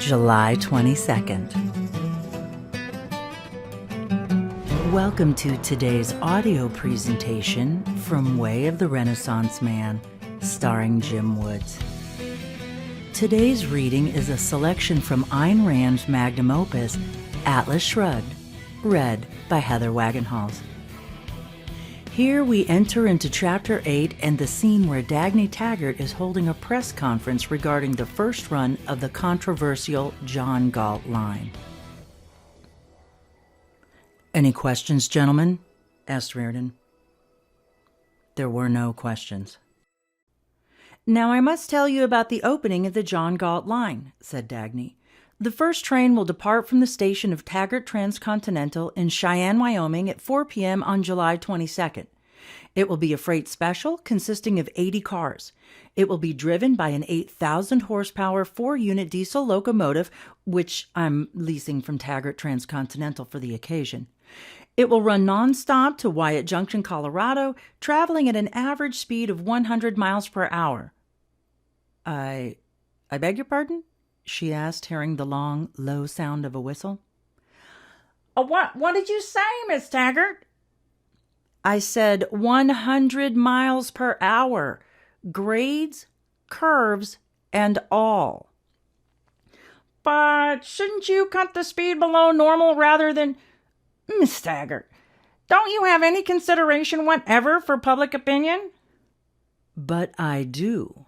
July 22nd. Welcome to today's audio presentation from Way of the Renaissance Man, starring Jim Woods. Today's reading is a selection from Ayn Rand's magnum opus, Atlas Shrugged, read by Heather Wagenhals. Here we enter into Chapter 8 and the scene where Dagny Taggart is holding a press conference regarding the first run of the controversial John Galt Line. "Any questions, gentlemen?" asked Reardon. There were no questions. "Now I must tell you about the opening of the John Galt Line," said Dagny. "The first train will depart from the station of Taggart Transcontinental in Cheyenne, Wyoming at 4 p.m. on July 22nd. It will be a freight special consisting of 80 cars. It will be driven by an 8,000 horsepower 4-unit diesel locomotive, which I'm leasing from Taggart Transcontinental for the occasion. It will run nonstop to Wyatt Junction, Colorado, traveling at an average speed of 100 miles per hour. I beg your pardon?" she asked, hearing the long, low sound of a whistle. What did you say, Miss Taggart?" "I said 100 miles per hour, grades, curves, and all." "But shouldn't you cut the speed below normal rather than—" "Miss Taggart, don't you have any consideration whatever for public opinion?" "But I do.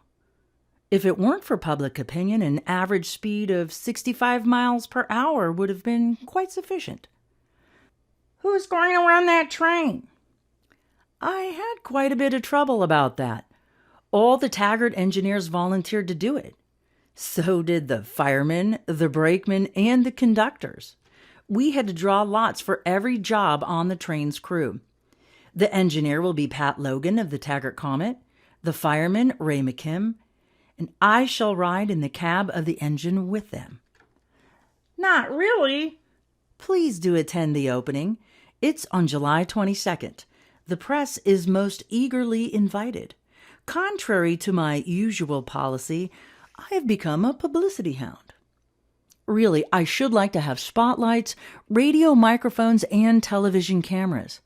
If it weren't for public opinion, an average speed of 65 miles per hour would have been quite sufficient." "Who's going to run that train?" "I had quite a bit of trouble about that. All the Taggart engineers volunteered to do it. So did the firemen, the brakemen, and the conductors. We had to draw lots for every job on the train's crew. The engineer will be Pat Logan of the Taggart Comet, the fireman Ray McKim, and I shall ride in the cab of the engine with them." "Not really?" "Please do attend the opening. It's on July 22nd. The press is most eagerly invited. Contrary to my usual policy, I have become a publicity hound. Really, I should like to have spotlights, radio microphones, and television cameras.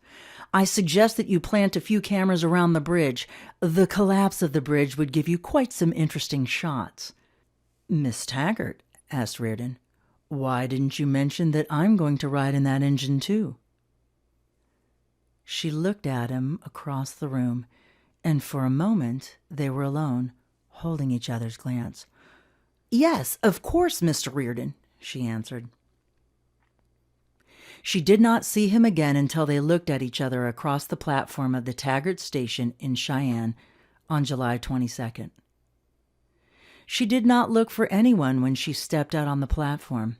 I suggest that you plant a few cameras around the bridge. The collapse of the bridge would give you quite some interesting shots." "Miss Taggart," asked Reardon, "why didn't you mention that I'm going to ride in that engine too?" She looked at him across the room, and for a moment they were alone, holding each other's glance. "Yes, of course, Mr. Reardon," she answered. She did not see him again until they looked at each other across the platform of the Taggart station in Cheyenne on July 22nd. She did not look for anyone when she stepped out on the platform.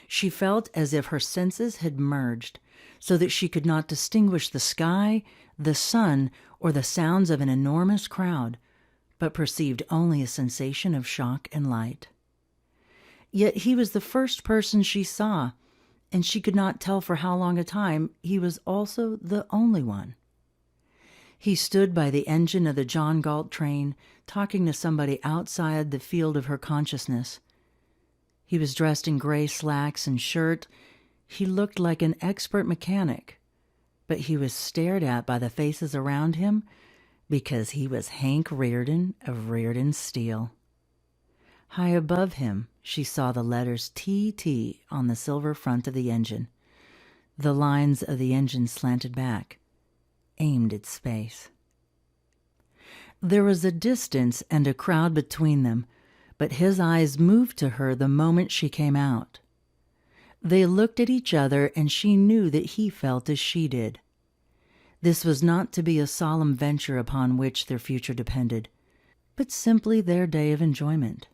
She felt as if her senses had merged, so that she could not distinguish the sky, the sun, or the sounds of an enormous crowd, but perceived only a sensation of shock and light. Yet he was the first person she saw, and she could not tell for how long a time he was also the only one. He stood by the engine of the John Galt train, talking to somebody outside the field of her consciousness. He was dressed in gray slacks and shirt. He looked like an expert mechanic, but he was stared at by the faces around him because he was Hank Reardon of Reardon Steel. High above him, she saw the letters TT on the silver front of the engine. The lines of the engine slanted back, aimed at space. There was a distance and a crowd between them, but his eyes moved to her the moment she came out. They looked at each other, and she knew that he felt as she did. This was not to be a solemn venture upon which their future depended, but simply their day of enjoyment.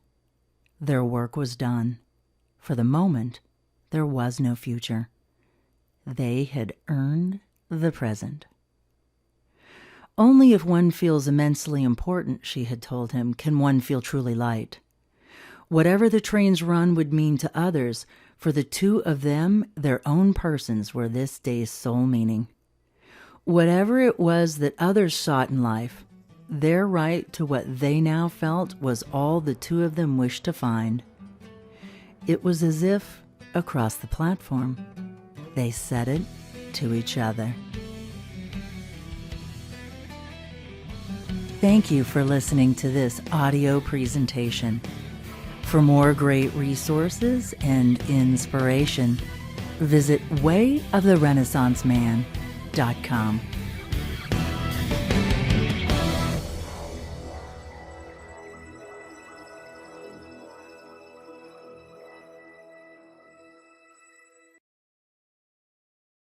Their work was done. For the moment, there was no future. They had earned the present. Only if one feels immensely important, she had told him, can one feel truly light. Whatever the train's run would mean to others, for the two of them, their own persons were this day's sole meaning. Whatever it was that others sought in life, their right to what they now felt was all the two of them wished to find. It was as if, across the platform, they said it to each other. Thank you for listening to this audio presentation. For more great resources and inspiration, visit wayoftherenaissanceman.com.